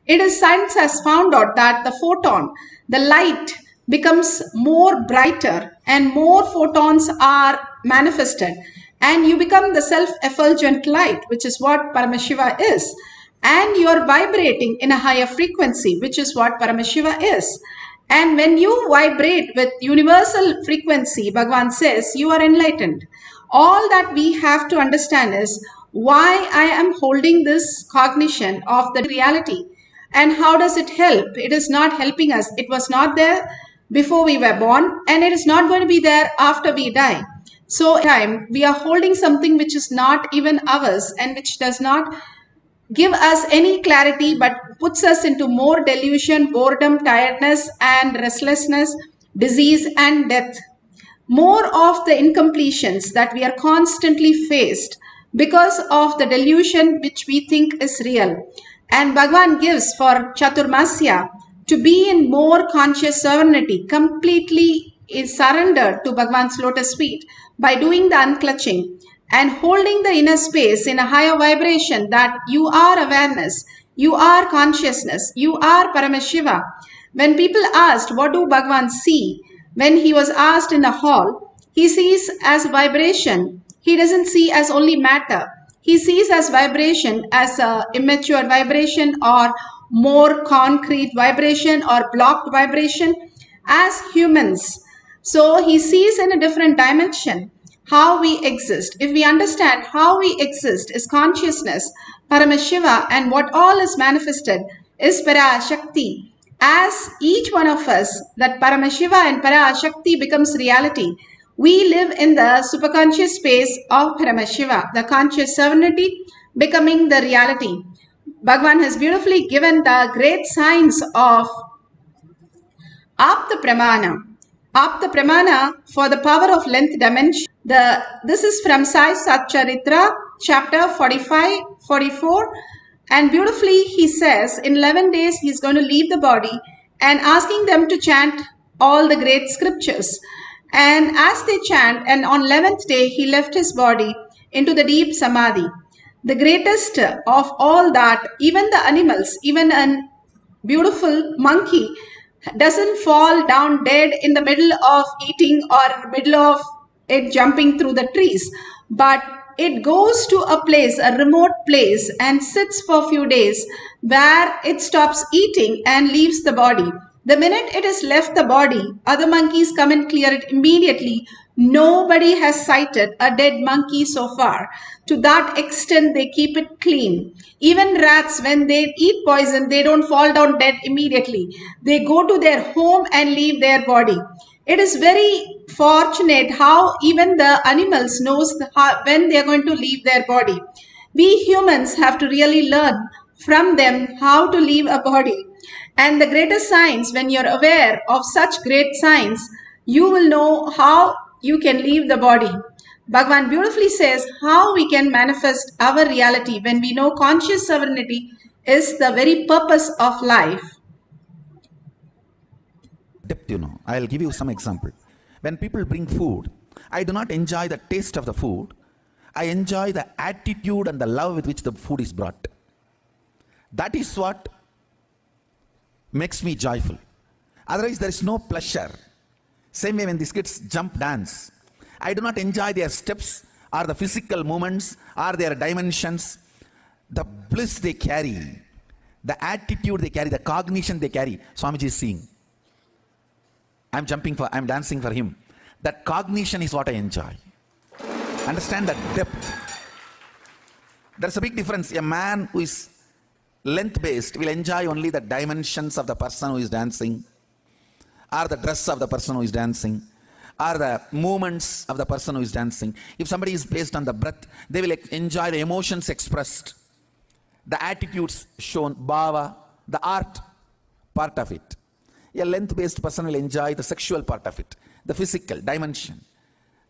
It is science has found out that the photon, the light, becomes more brighter and more photons are manifested, and you become the self-effulgent light, which is what Paramashiva is. And you are vibrating in a higher frequency, which is what Paramashiva is. And when you vibrate with universal frequency, Bhagavan says, you are enlightened. All that we have to understand is why I am holding this cognition of the reality. And how does it help? It is not helping us. It was not there before we were born, and it is not going to be there after we die. So time we are holding something which is not even ours and which does not give us any clarity but puts us into more delusion, boredom, tiredness and restlessness, disease and death. More of the incompletions that we are constantly faced because of the delusion which we think is real. And Bhagavan gives for Chaturmasya to be in more conscious serenity, completely is surrendered to Bhagavan's lotus feet by doing the unclutching and holding the inner space in a higher vibration that you are awareness, you are consciousness, you are Paramashiva. When people asked, what do Bhagavan see? When he was asked in a hall, he sees as vibration. He doesn't see as only matter. He sees as vibration, as a immature vibration or more concrete vibration or blocked vibration as humans. So he sees in a different dimension how we exist. If we understand how we exist is consciousness, Paramashiva, and what all is manifested is Parashakti. As each one of us, that Paramashiva and Parashakti becomes reality, we live in the superconscious space of Paramashiva, the conscious serenity becoming the reality. Bhagavan has beautifully given the great science of Apta Pramana. Apta Pramana for the power of length dimension. This is from Sai Satcharitra, chapter 45, 44. And beautifully he says, in 11 days he is going to leave the body and asking them to chant all the great scriptures. And as they chant, and on 11th day he left his body into the deep samadhi. The greatest of all that, even the animals, even a beautiful monkey doesn't fall down dead in the middle of eating or middle of it jumping through the trees, but it goes to a place, a remote place, and sits for a few days where it stops eating and leaves the body. The minute it has left the body, other monkeys come and clear it immediately. Nobody has sighted a dead monkey so far. To that extent, they keep it clean. Even rats, when they eat poison, they don't fall down dead immediately. They go to their home and leave their body. It is very fortunate how even the animals knows when they are going to leave their body. We humans have to really learn from them how to leave a body. And the greatest science, when you're aware of such great science, you will know how you can leave the body. Bhagavan beautifully says how we can manifest our reality when we know conscious sovereignty is the very purpose of life. Depth, I'll give you some example. When people bring food, I do not enjoy the taste of the food. I enjoy the attitude and the love with which the food is brought. That is what makes me joyful. Otherwise, there is no pleasure. Same way when these kids jump, dance, I do not enjoy their steps or the physical movements or their dimensions. The bliss they carry, the attitude they carry, the cognition they carry. Swamiji is seeing. I'm dancing for him. That cognition is what I enjoy. Understand that depth. There's a big difference. A man who is length-based will enjoy only the dimensions of the person who is dancing, or the dress of the person who is dancing, or the movements of the person who is dancing. If somebody is based on the breath, they will enjoy the emotions expressed, the attitudes shown, bhava, the art part of it. A length-based person will enjoy the sexual part of it, the physical dimension.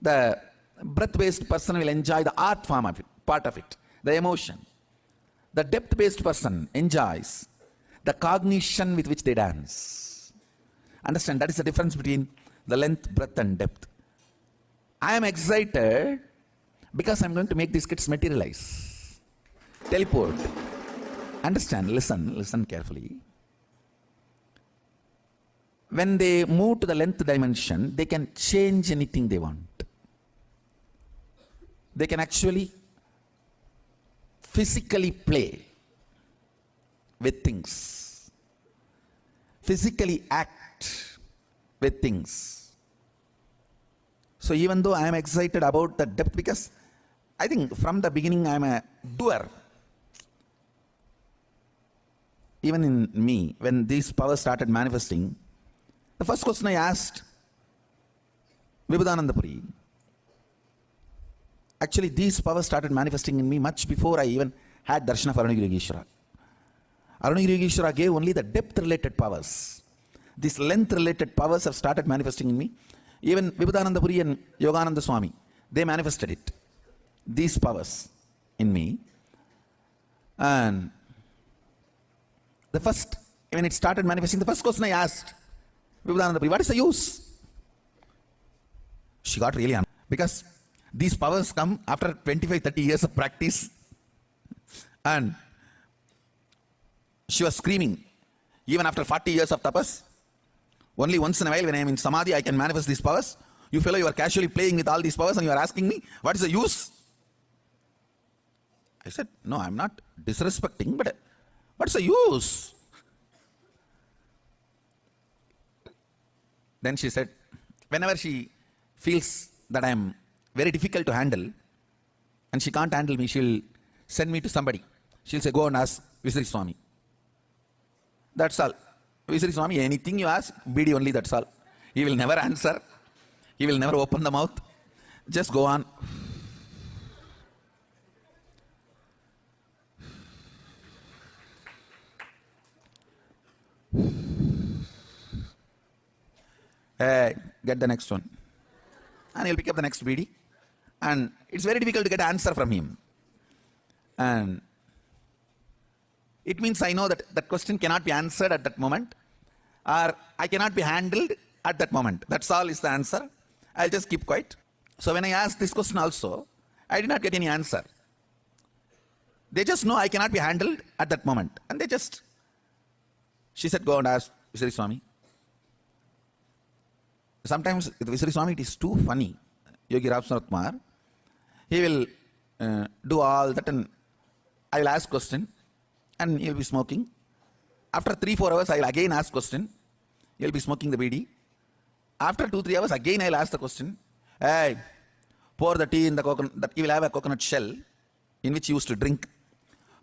The breath-based person will enjoy the art form of it, part of it, the emotion. The depth-based person enjoys the cognition with which they dance. Understand, that is the difference between the length, breadth and depth. I am excited because I am going to make these kids materialize, teleport. understand, listen carefully. When they move to the length dimension, they can change anything they want. They can actually physically play with things, physically act with things. So even though I am excited about the depth, because I think from the beginning I am a doer. Even in me, when these powers started manifesting, the first question I asked Vibhudananda Puri, actually these powers started manifesting in me much before I even had darshan of Arunagiri Yogeshwara. Arunagiri Yogeshwara gave only the depth related powers. These length related powers have started manifesting in me. Even Vibhudananda Puri and Yogananda Swami, they manifested it. These powers in me. And the first, when it started manifesting, the first question I asked Vibhudananda Puri, what is the use? She got really angry because these powers come after 25-30 years of practice. And she was screaming, even after 40 years of tapas, only once in a while when I am in samadhi, I can manifest these powers. You fellow, you are casually playing with all these powers and you are asking me, what is the use? I said, no, I am not disrespecting, but what's the use? Then she said, whenever she feels that I am very difficult to handle and she can't handle me, she'll send me to somebody. She'll say, go and ask Visri Swami. That's all. Visri Swami, anything you ask, BD only, that's all. He will never answer. He will never open the mouth. Just go on. Get the next one. And he'll pick up the next BD. And it's very difficult to get an answer from him. And it means I know that that question cannot be answered at that moment, or I cannot be handled at that moment. That's all is the answer. I'll just keep quiet. So when I asked this question also, I did not get any answer. They just know I cannot be handled at that moment. And she said, go and ask Visri Swami. Sometimes with Visri Swami it is too funny. Yogi Rapsanath Kumar, he will do all that and I will ask question and he will be smoking. After 3-4 hours I will again ask question. He will be smoking the BD. After 2-3 hours again I will ask the question. Hey, pour the tea in the coconut. He will have a coconut shell in which he used to drink.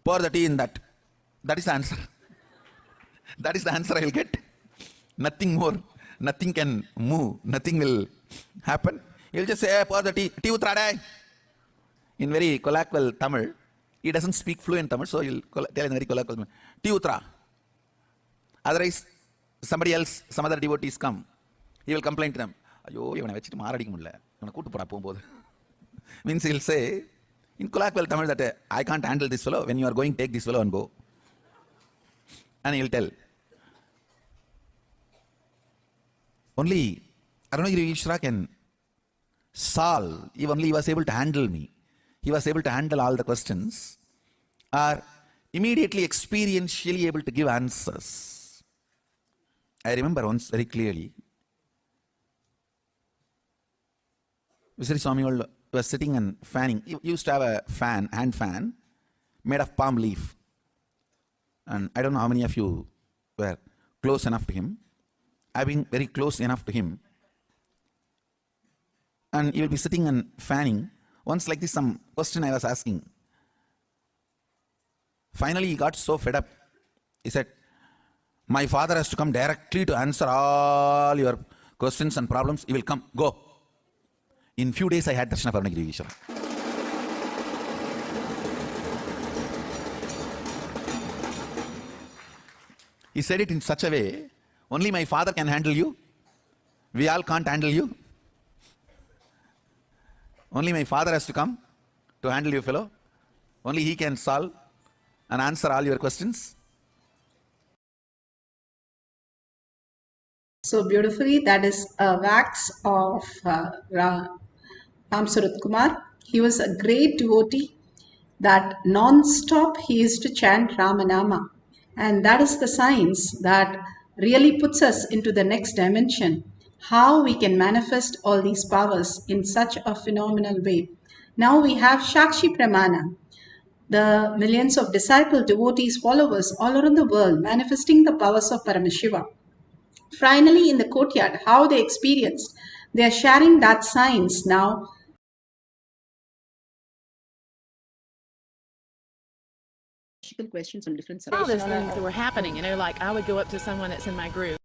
Pour the tea in that. That is the answer. That is the answer I will get. Nothing more. Nothing can move. Nothing will happen. He will just say, hey, pour the tea. Tea utrada. In very colloquial Tamil. He doesn't speak fluent Tamil, so he will tell in very colloquial Tamil. Tea utra. Otherwise, somebody else, some other devotees come. He will complain to them. Means he will say, in colloquial Tamil, that I can't handle this fellow. When you are going, take this fellow and go. And he will tell. Only Arunagiri Yogeshwara can solve. If only he was able to handle me. He was able to handle all the questions. Or immediately experientially able to give answers. I remember once very clearly. Visri Swami was sitting and fanning. He used to have a fan, hand fan, made of palm leaf. And I don't know how many of you were close enough to him. I've been very close enough to him. And he will be sitting and fanning. Once like this, some question I was asking. Finally, he got so fed up. He said, my father has to come directly to answer all your questions and problems. He will come. Go. In few days, I had darshan of Arunagiri Yogeshwara. He said it in such a way, only my father can handle you. We all can't handle you. Only my father has to come to handle you, fellow. Only he can solve and answer all your questions. So beautifully, that is a wax of Ram Surat Kumar. He was a great devotee. that non-stop he used to chant Ramanama. And that is the science that really puts us into the next dimension. How we can manifest all these powers in such a phenomenal way. Now we have Shakshi Pramana, the millions of disciple devotees, followers all around the world manifesting the powers of Paramashiva. Finally, in the courtyard, how they experienced, they are sharing that science now. Questions on different subjects. All those things that were happening, like I would go up to someone that's in my group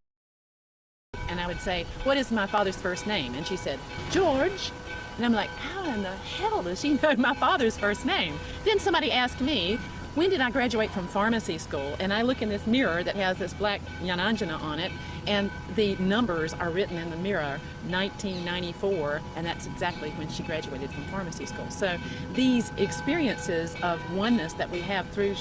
and I would say, what is my father's first name? And she said, George. And I'm like, how in the hell does she know my father's first name? Then somebody asked me, when did I graduate from pharmacy school? And I look in this mirror that has this black Jnananjana on it, and the numbers are written in the mirror, 1994, and that's exactly when she graduated from pharmacy school. So these experiences of oneness that we have through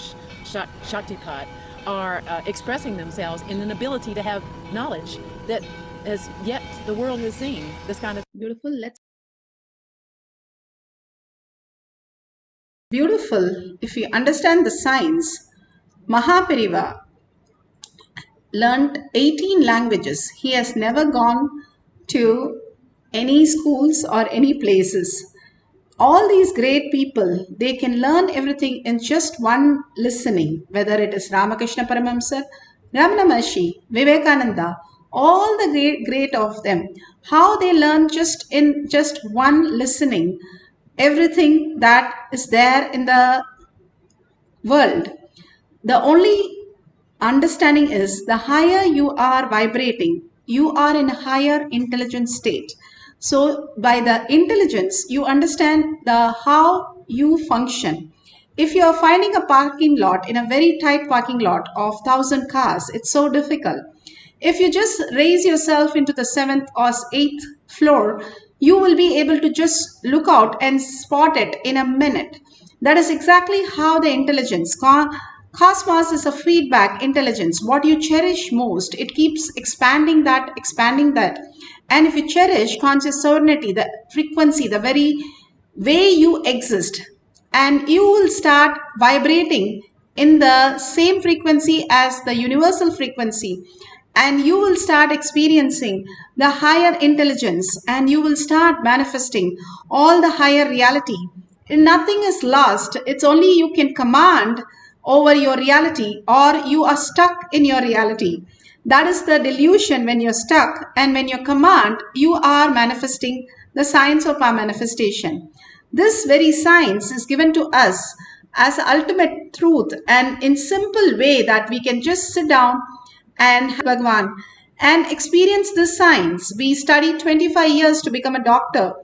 Shaktipat are expressing themselves in an ability to have knowledge that as yet the world has seen. This kind of beautiful. Beautiful. If you understand the science, Mahapariva learned 18 languages. He has never gone to any schools or any places. All these great people, they can learn everything in just one listening, whether it is Ramakrishna Paramahamsa, Ramana Maharshi, Vivekananda, all the great of them, how they learn in just one listening everything that is there in the world. The only understanding is the higher you are vibrating, you are in a higher intelligence state. So by the intelligence, you understand how you function. If you are finding a parking lot in a very tight parking lot of 1,000 cars, it's so difficult. If you just raise yourself into the 7th or 8th floor, you will be able to just look out and spot it in a minute. That is exactly how the intelligence, cosmos is a feedback intelligence. What you cherish most, it keeps expanding that. And if you cherish conscious sovereignty, the frequency, the very way you exist, and you will start vibrating in the same frequency as the universal frequency, and you will start experiencing the higher intelligence, and you will start manifesting all the higher reality. Nothing is lost. It's only you can command over your reality, or you are stuck in your reality. That is the delusion when you're stuck, and when you command, you are manifesting the science of our manifestation. This very science is given to us as ultimate truth, and in simple way that we can just sit down and Bhagwan and experience this science. We study 25 years to become a doctor,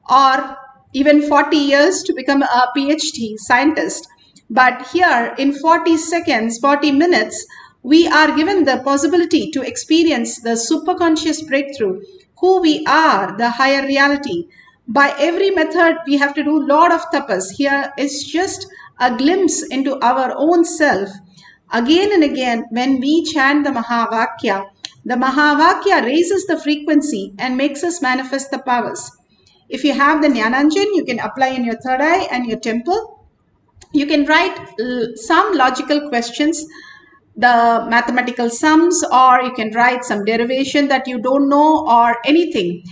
or even 40 years to become a PhD scientist. But here in 40 seconds, 40 minutes, we are given the possibility to experience the superconscious breakthrough, who we are, the higher reality. By every method, we have to do a lot of tapas. Here is just a glimpse into our own self. Again and again, when we chant the Mahavakya raises the frequency and makes us manifest the powers. If you have the Jnananjan, you can apply in your third eye and your temple. You can write some logical questions, the mathematical sums, or you can write some derivation that you don't know, or anything.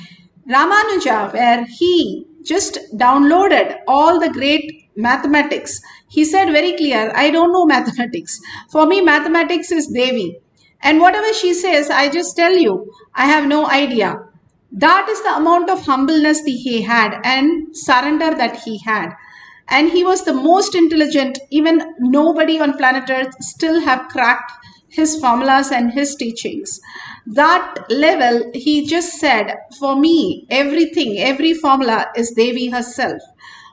Ramanuja, where he just downloaded all the great mathematics, he said very clear, I don't know mathematics. For me, mathematics is Devi. And whatever she says, I just tell you, I have no idea. That is the amount of humbleness that he had and surrender that he had. And he was the most intelligent. Even nobody on planet Earth still have cracked his formulas and his teachings. That level, he just said, for me, everything, every formula is Devi herself.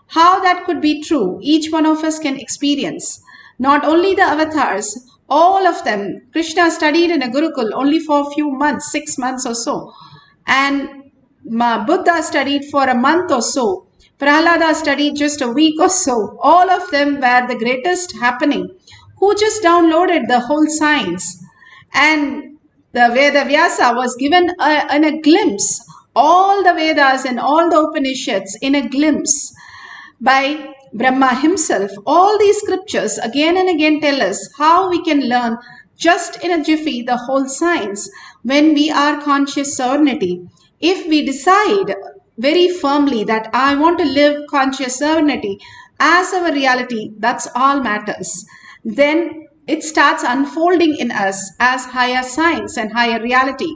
How that could be true, each one of us can experience. Not only the avatars, all of them. Krishna studied in a Gurukul only for a few months, 6 months or so. And Buddha studied for a month or so. Prahlada studied just a week or so. All of them were the greatest happening, who just downloaded the whole science. And the Veda Vyasa was given in a glimpse, all the Vedas and all the Upanishads in a glimpse. By Brahma himself. All these scriptures again and again tell us how we can learn just in a jiffy the whole science when we are conscious serenity. If we decide very firmly that I want to live conscious serenity as our reality, that's all matters. Then it starts unfolding in us as higher science and higher reality,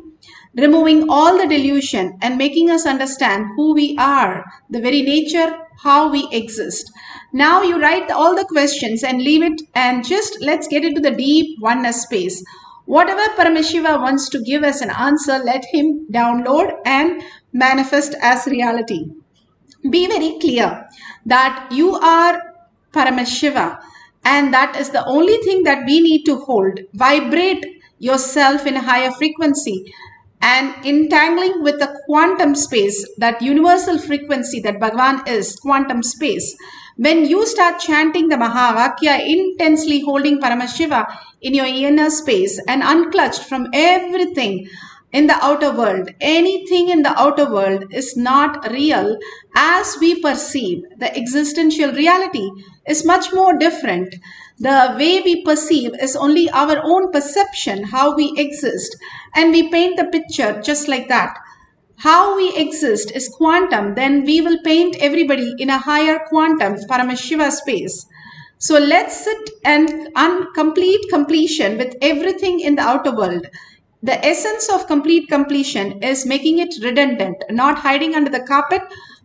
removing all the delusion and making us understand who we are, the very nature, how we exist. Now you write all the questions and leave it and just let's get into the deep oneness space. Whatever Paramashiva wants to give us an answer, let him download and manifest as reality. Be very clear that you are Paramashiva, and that is the only thing that we need to hold. Vibrate yourself in a higher frequency and entangling with the quantum space, that universal frequency that Bhagavan is, quantum space. When you start chanting the Mahavakya, intensely holding Paramashiva in your inner space and unclutched from everything in the outer world, anything in the outer world is not real as we perceive. The existential reality is much more different. The way we perceive is only our own perception, how we exist, and we paint the picture just like that. How we exist is quantum, then we will paint everybody in a higher quantum Paramashiva space. So let's sit and complete completion with everything in the outer world. The essence of complete completion is making it redundant, not hiding under the carpet,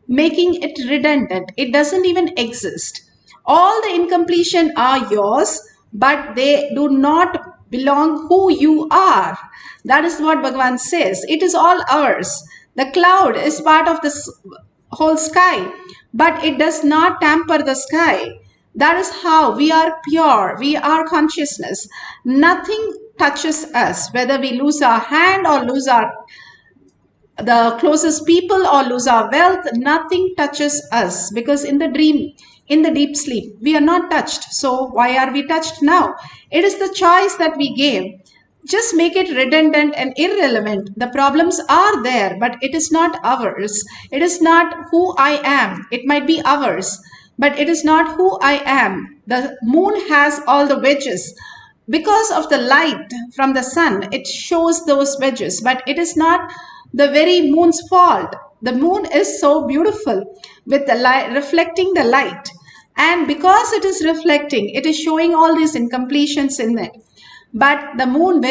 making it redundant. It doesn't even exist. All the incompletion are yours, but they do not belong who you are. That is what Bhagavan says. It is all ours. The cloud is part of the whole sky, but it does not tamper the sky. That is how we are pure. We are consciousness. Nothing touches us, whether we lose our hand or lose the closest people or lose our wealth. Nothing touches us, because in the dream, in the deep sleep, we are not touched. So why are we touched now? It is the choice that we gave. Just make it redundant and irrelevant. The problems are there, but it is not ours. It is not who I am. It might be ours, but it is not who I am. The moon has all the wedges. Because of the light from the sun, it shows those wedges, but it is not the very moon's fault. The moon is so beautiful with the light, reflecting the light. And because it is reflecting, it is showing all these incompletions in it. But the moon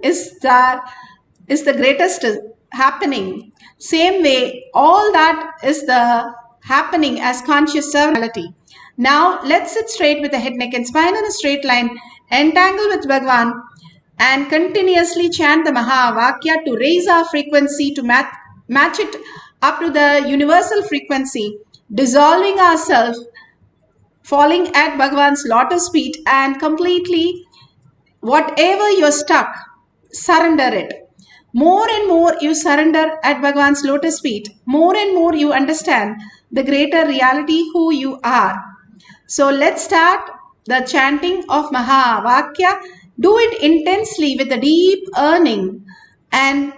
is the greatest happening. Same way, all that is the happening as conscious reality. Now let's sit straight with the head, neck and spine in a straight line, entangle with Bhagavan and continuously chant the Mahavakya to raise our frequency to match it up to the universal frequency, dissolving ourselves, falling at Bhagavan's lotus feet, and completely whatever you're stuck, surrender it. More and more you surrender at Bhagavan's lotus feet, more and more you understand the greater reality who you are. So let's start the chanting of Mahavakya. Do it intensely with a deep earning and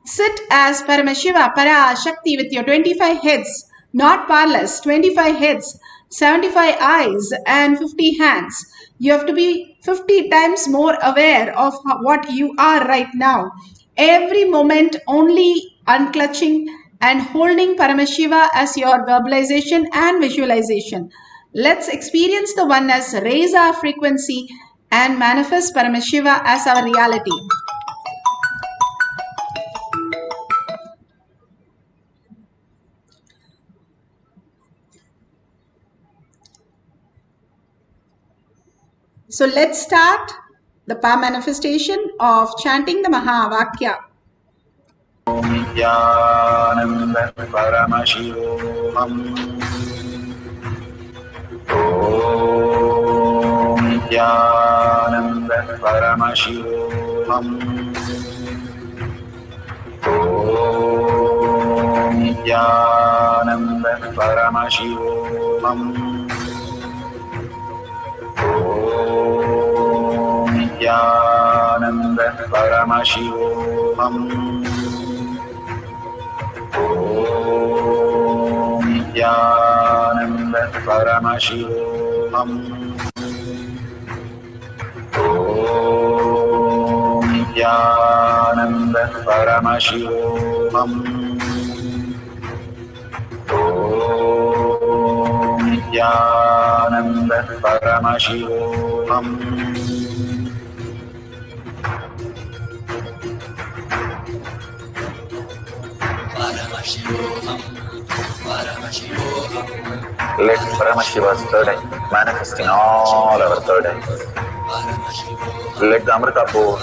sit as Paramashiva, Parashakti with your 25 heads, not parlous, 25 heads, 75 eyes and 50 hands. You have to be 50 times more aware of what you are right now. Every moment only unclutching and holding Paramashiva as your verbalization and visualization. Let's experience the oneness, raise our frequency and manifest Paramashiva as our reality. So let's start the power manifestation of chanting the Mahavakya. Om Nithyananda Paramashivoham. Om Nithyananda Paramashivoham. Om Nithyananda Paramashivoham. Om Nithyananda Paramashivoham. Om Nithyananda Paramashivoham. Nithyananda Paramashivoham. Nithyananda Paramashivoham. Let Paramashiva's third eye manifest in all our third eyes. Let the Amrita pour,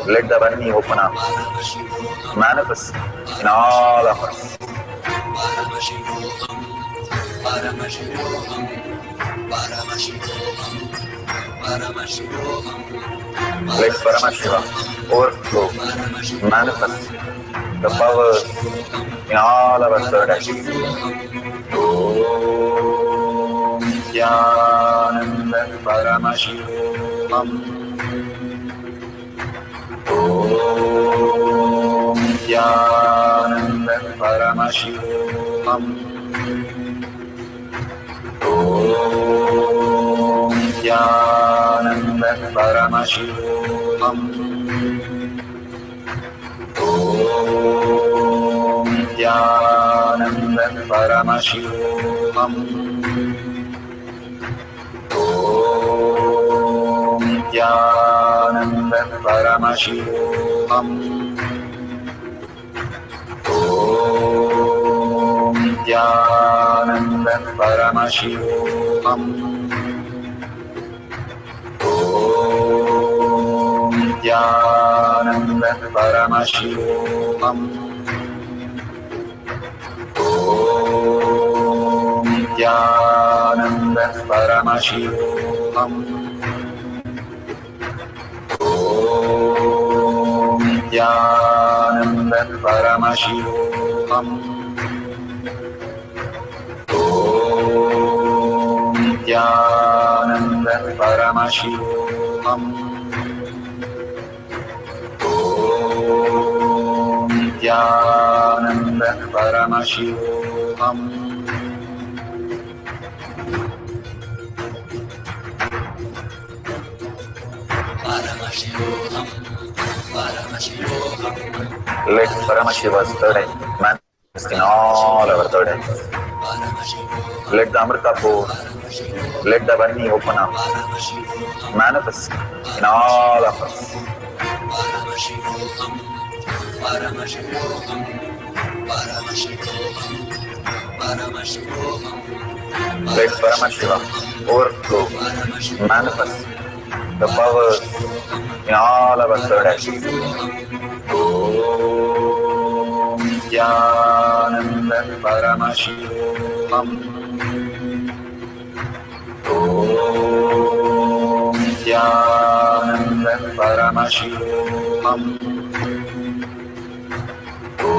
let the Vani open up, manifest in all of us. Let Paramashiva overflow, manifest the powers in all our third eyes. Om Nithyananda Paramashivoham. Om Nithyananda Paramashivoham. Om Nithyananda Paramashivoham. Om Nithyananda Paramashivoham. Om Nithyananda Paramashivoham. Om Nithyananda Paramashivoham. Om Nithyananda Paramashivoham. Om Nithyananda Paramashivoham. Om Nithyananda Paramashivoham. Om Nithyananda Paramashivoham. Om Nithyananda Paramashivoham. Let Paramashiva's third eye manifest in all our third eyes. Let the Amrita pour, let the Vani open up, manifest in all of us. Let Paramashiva overflow, manifest the powers in all our third eyes. Om Nithyananda Paramashivoham. Om Nithyananda Paramashivoham. Om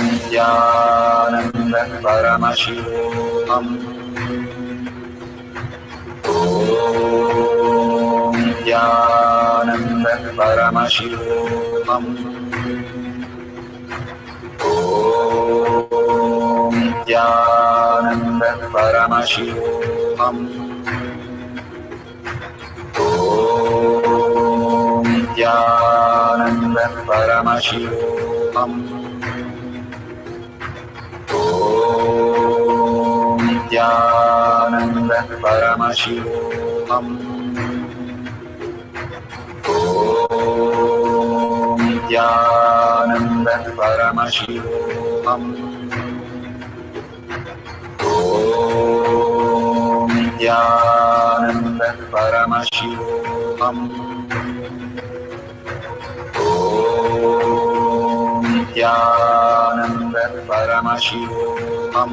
Nithyananda Paramashivoham. Om Nithyananda Paramashivoham. Om Nithyananda Paramashivoham. Om Nithyananda Paramashivoham. Om Nithyananda Paramashivoham. Om Nithyananda Paramashivoham. Om Nithyananda Paramashivoham. Om Nithyananda Paramashivoham.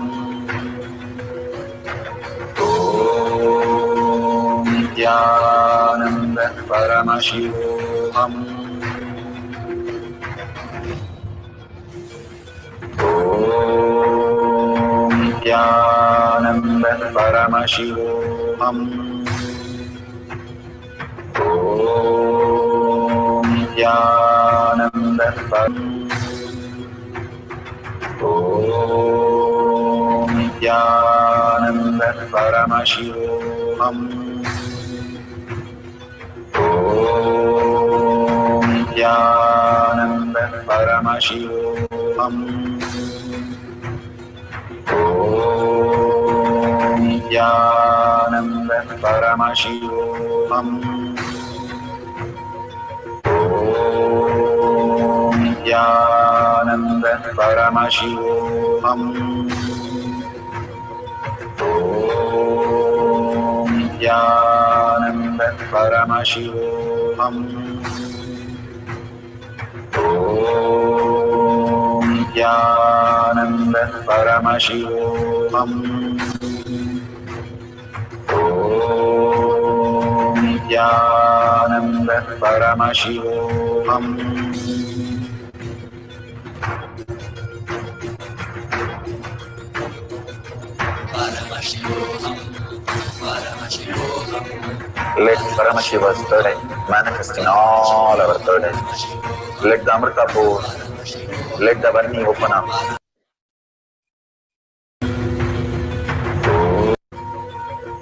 Om Nithyananda Paramashivoham. Om Nithyananda Paramashivoham. Om Nithyananda Paramashivoham. Om Nithyananda Paramashivoham. Om Nithyananda Paramashivoham. Om Nithyananda Paramashivoham. Om Nithyananda Paramashivoham. Om Nithyananda Paramashivoham. Om Nithyananda Paramashivoham. Om Nithyananda Paramashivoham. Let Paramashiva's third eye manifest in all our third eyes. Let the Amrita pour. Let the Varni open up.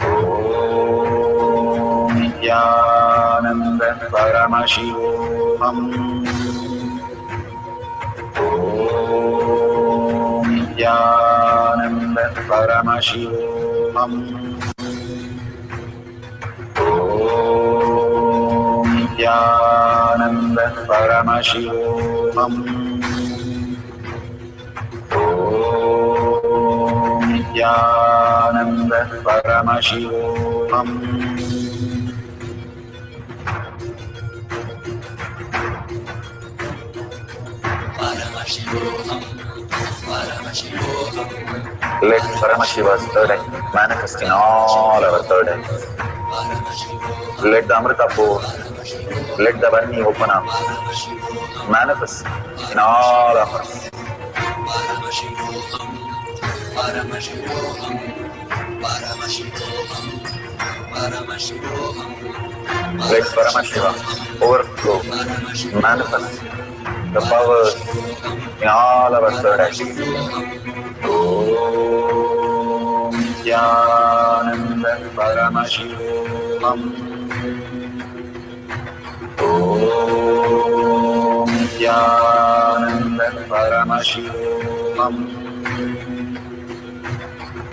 Om Nithyananda Paramashivoham. Om Nithyananda Paramashivoham. Om Nithyananda Paramashivoham. Om Nithyananda Paramashivoham. Let Paramashiva's third eye manifest in all our third eyes. Let the Amrita pour. Let the Varni open up. Manifest in all of us. Let Paramashiva overflow, manifest the powers in all our third eyes. Om Nithyananda Paramashivoham. Om Nithyananda Paramashivoham.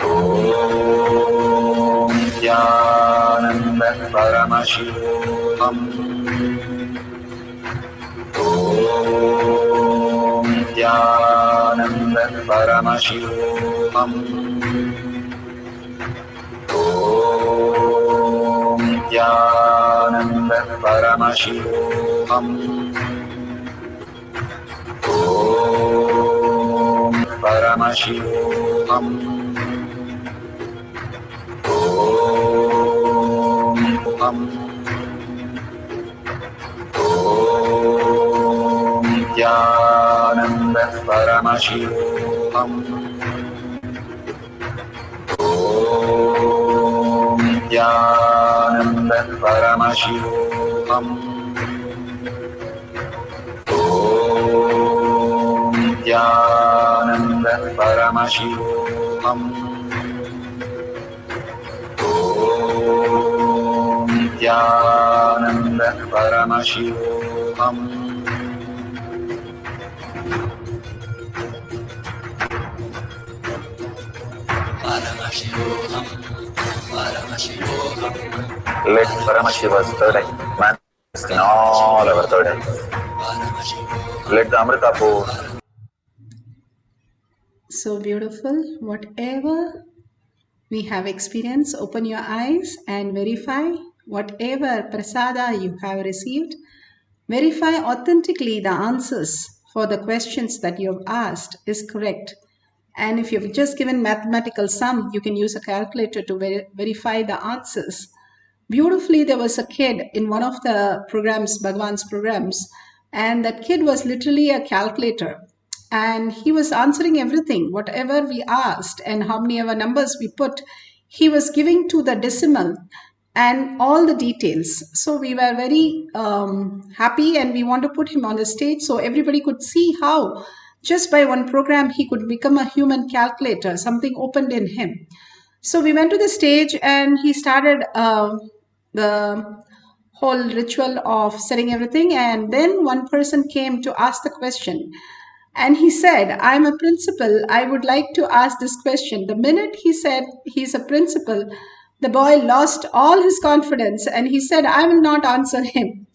Om Nithyananda Paramashivoham. Om Nithyananda Paramashivoham. Om Nithyananda Paramashivoham. Om Paramashivoham. Om Nithyananda Paramashivoham. Om Nithyananda Paramashivoham. Om Nithyananda Paramashivoham. Om Nithyananda Paramashivoham. Let Paramashiva's third eye manifest in all our third eyes. Let the Amrita pour. So beautiful. Whatever we have experienced, open your eyes and verify whatever prasada you have received. Verify authentically the answers for the questions that you have asked is correct. And if you've just given mathematical sum, you can use a calculator to verify the answers. Beautifully, there was a kid in one of the programs, Bhagwan's programs, and that kid was literally a calculator. And he was answering everything, whatever we asked and how many ever numbers we put, he was giving to the decimal and all the details. So we were very happy, and we want to put him on the stage so everybody could see how just by one program, he could become a human calculator. Something opened in him. So we went to the stage and he started the whole ritual of setting everything. And then one person came to ask the question. And he said, I'm a principal. I would like to ask this question. The minute he said he's a principal, the boy lost all his confidence and he said, I will not answer him.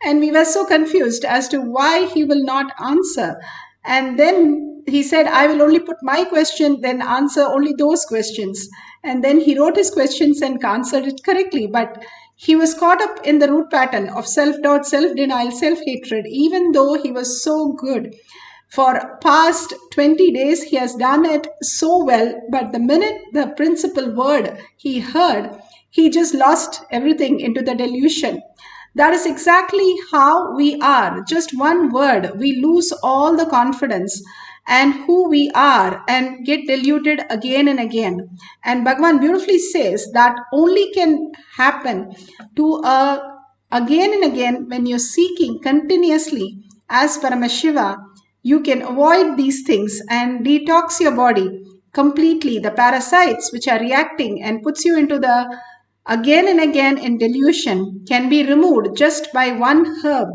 And we were so confused as to why he will not answer. And then he said, I will only put my question, then answer only those questions. And then he wrote his questions and answered it correctly. But he was caught up in the root pattern of self-doubt, self-denial, self-hatred, even though he was so good. For past 20 days, he has done it so well. But the minute the principal word he heard, he just lost everything into the delusion. That is exactly how we are. Just one word, we lose all the confidence and who we are and get deluded again and again. And Bhagavan beautifully says that only can happen to again and again when you're seeking continuously as Paramashiva. You can avoid these things and detox your body completely. The parasites which are reacting and puts you into the again and again in delusion can be removed just by one herb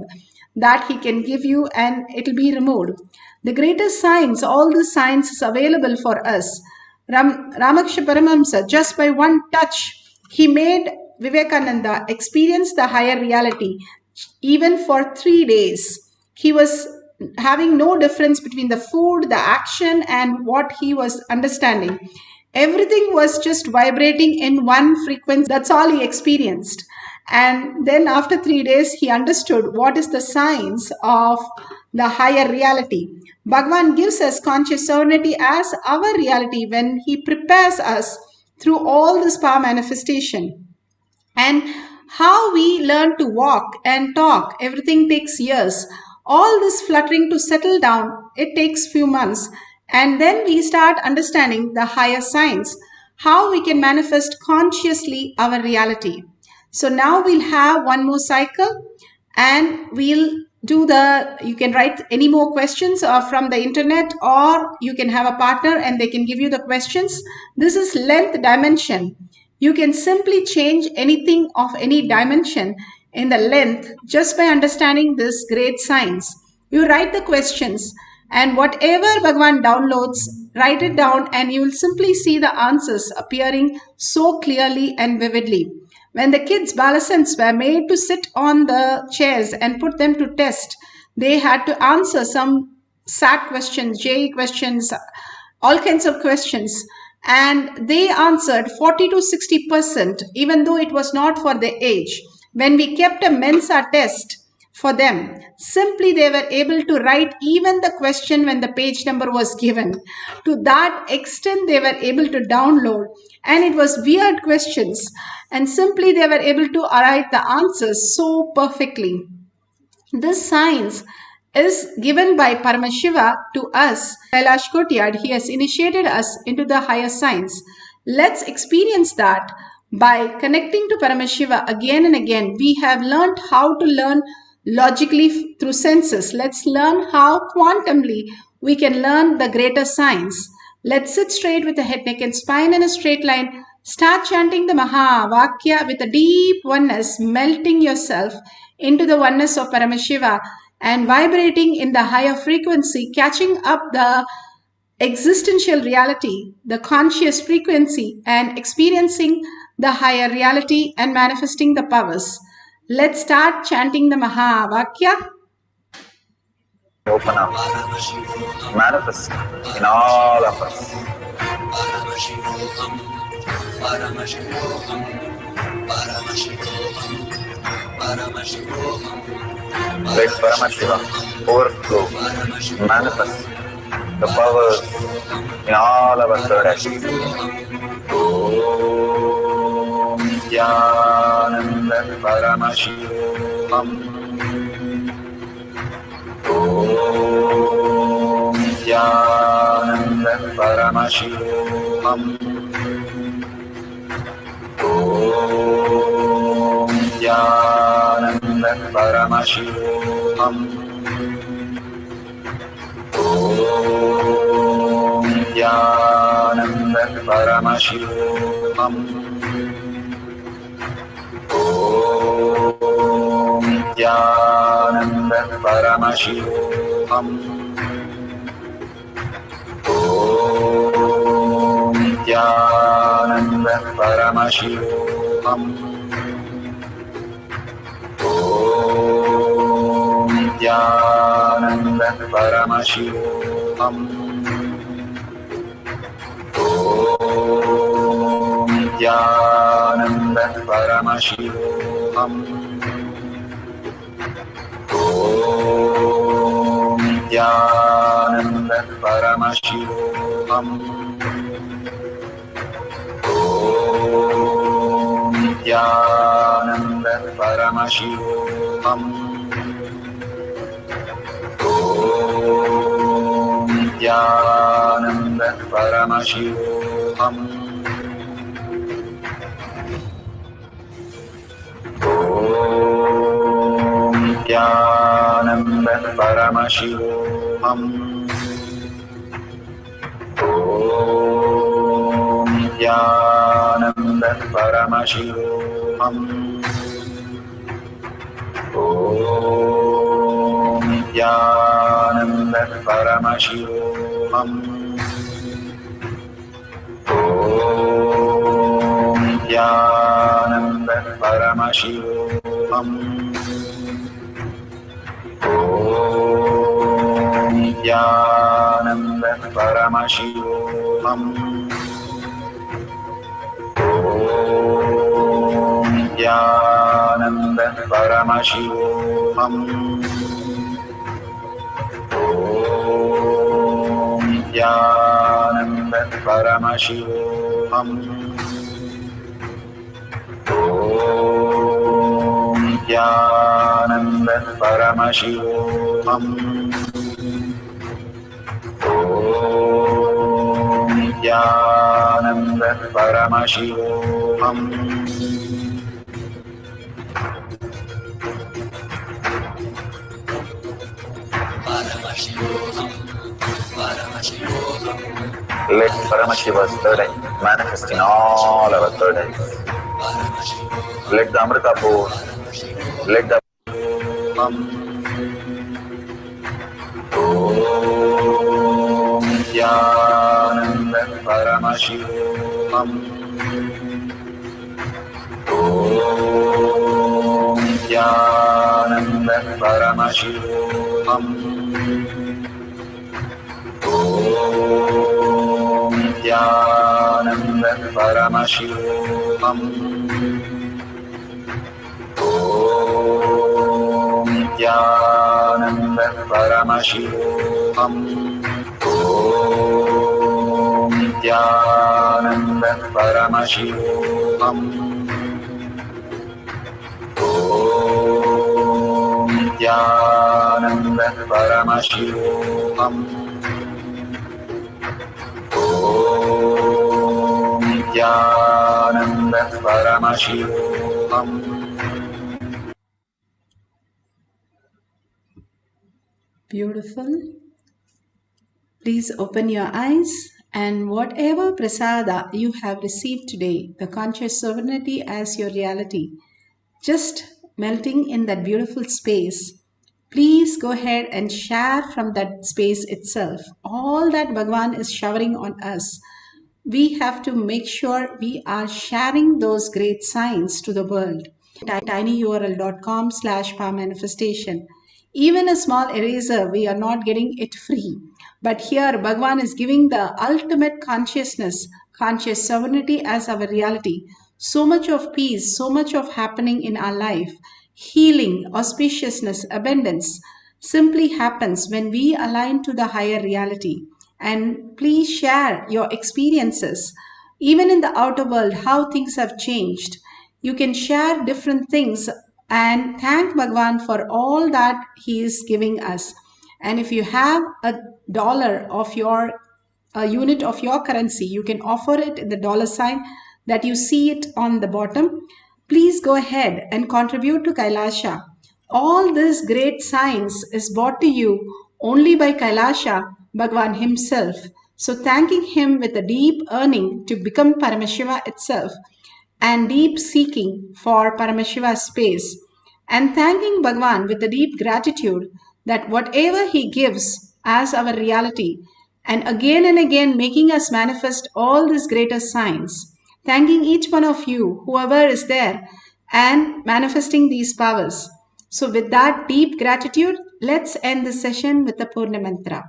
that he can give you and it will be removed. The greatest science, all the science is available for us. Ramakrishna Paramahamsa, just by one touch, he made Vivekananda experience the higher reality. Even for 3 days, he was having no difference between the food, the action, and what he was understanding. Everything was just vibrating in one frequency. That's all he experienced. And then after 3 days, he understood what is the science of the higher reality. Bhagavan gives us conscious serenity as our reality when he prepares us through all this power manifestation. And how we learn to walk and talk, everything takes years. All this fluttering to settle down, it takes few months. And then we start understanding the higher science, how we can manifest consciously our reality. So now we'll have one more cycle and we'll do you can write any more questions from the internet, or you can have a partner and they can give you the questions. This is length dimension. You can simply change anything of any dimension in the length just by understanding this great science. You write the questions and whatever Bhagavan downloads, write it down and you will simply see the answers appearing so clearly and vividly. When the kids, Balasants, were made to sit on the chairs and put them to test, they had to answer some SAT questions, JE questions, all kinds of questions. And they answered 40 to 60%, even though it was not for their age. When we kept a Mensa test for them, simply they were able to write even the question when the page number was given. To that extent, they were able to download. And it was weird questions. And simply they were able to write the answers so perfectly. This science is given by Paramashiva to us. Kailash Kotiyad, he has initiated us into the higher science. Let's experience that. By connecting to Paramashiva again and again, we have learned how to learn logically through senses. Let's learn how quantumly we can learn the greater science. Let's sit straight with the head, neck and spine in a straight line. Start chanting the Maha Vakya with a deep oneness, melting yourself into the oneness of Paramashiva and vibrating in the higher frequency, catching up the existential reality, the conscious frequency, and experiencing the higher reality and manifesting the powers. Let's start chanting the Maha Vakya. Open up, manifest in all of us. Paramashivoham, Paramashivoham, Paramashivoham, Paramashivoham. Let Paramashiva overflow, manifest the powers in all our third actions. Om Nithyananda Paramashivam. Om Nithyananda Paramashivam. Om Nithyananda Paramashivam. Om Om Nithyananda Paramashivoham. Om Nithyananda Paramashivoham. Om Nithyananda Paramashivoham. Om Nithyananda Paramashivoham. Om Nithyananda Paramashivoham. Om Nithyananda Paramashivoham. Om Nithyananda Paramashivoham. Om Nithyananda Paramashivoham. Om Nithyananda Paramashivoham. Om Nithyananda Paramashivoham. Om Nithyananda Paramashivoham. Om Nithyananda Paramashivoham. Om Nithyananda Paramashivoham. Om Nithyananda Paramashivoham. Om Nithyananda Paramashivoham. Om Nithyananda Paramashivoham. Om Nithyananda Paramashivoham. Paramashivoham. Paramashivoham. Let Paramashiva's third eye manifest in all our third eyes. Paramashivoham. Let the Amrita pour, let the Om Nithyananda Paramashivoham. Om Nithyananda Paramashivoham. Om Nithyananda Paramashivoham. Om Nithyananda Paramashivoham. Om Nithyananda Paramashivoham. Om Nithyananda Paramashivoham. Om Nithyananda Paramashivoham. Beautiful. Please open your eyes, and whatever prasada you have received today, the conscious sovereignty as your reality, just melting in that beautiful space, please go ahead and share from that space itself. All that Bhagavan is showering on us, we have to make sure we are sharing those great signs to the world. tinyurl.com/power-manifestation. Even a small eraser, we are not getting it free. But here, Bhagavan is giving the ultimate consciousness, conscious sovereignty as our reality. So much of peace, so much of happening in our life, healing, auspiciousness, abundance simply happens when we align to the higher reality. And please share your experiences, even in the outer world, how things have changed. You can share different things and thank Bhagwan for all that he is giving us. And if you have a dollar of your a unit of your currency, you can offer it in the dollar sign that you see it on the bottom. Please go ahead and contribute to Kailasha. All this great science is brought to you only by Kailasha Bhagavan himself. So thanking him with a deep yearning to become Paramashiva itself and deep seeking for Paramashiva's space, and thanking Bhagavan with a deep gratitude that whatever he gives as our reality, and again making us manifest all these greater signs, thanking each one of you, whoever is there, and manifesting these powers. So with that deep gratitude, let's end the session with the Purna Mantra.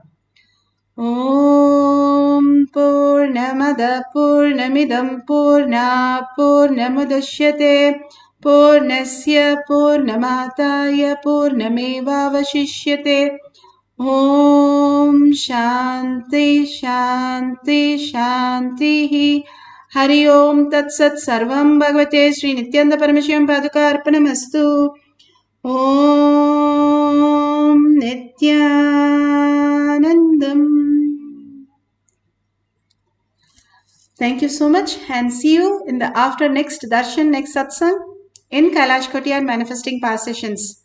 ॐ पूर्णमदः पूर्णमिदं पूर्णात् पूर्णमुदच्यते पूर्णस्य पूर्णमादाय पूर्णमेवावशिष्यते ॐ शान्ति शान्ति शान्तिः हरि ओम तत्सत् सर्वं भगवते श्री नित्यानंद परमशिवं पादुकार्पणमस्तु ॐ नित्यानन्दम्. Thank you so much and see you in the after next darshan, next satsang in Kailash Kotiyar manifesting power sessions.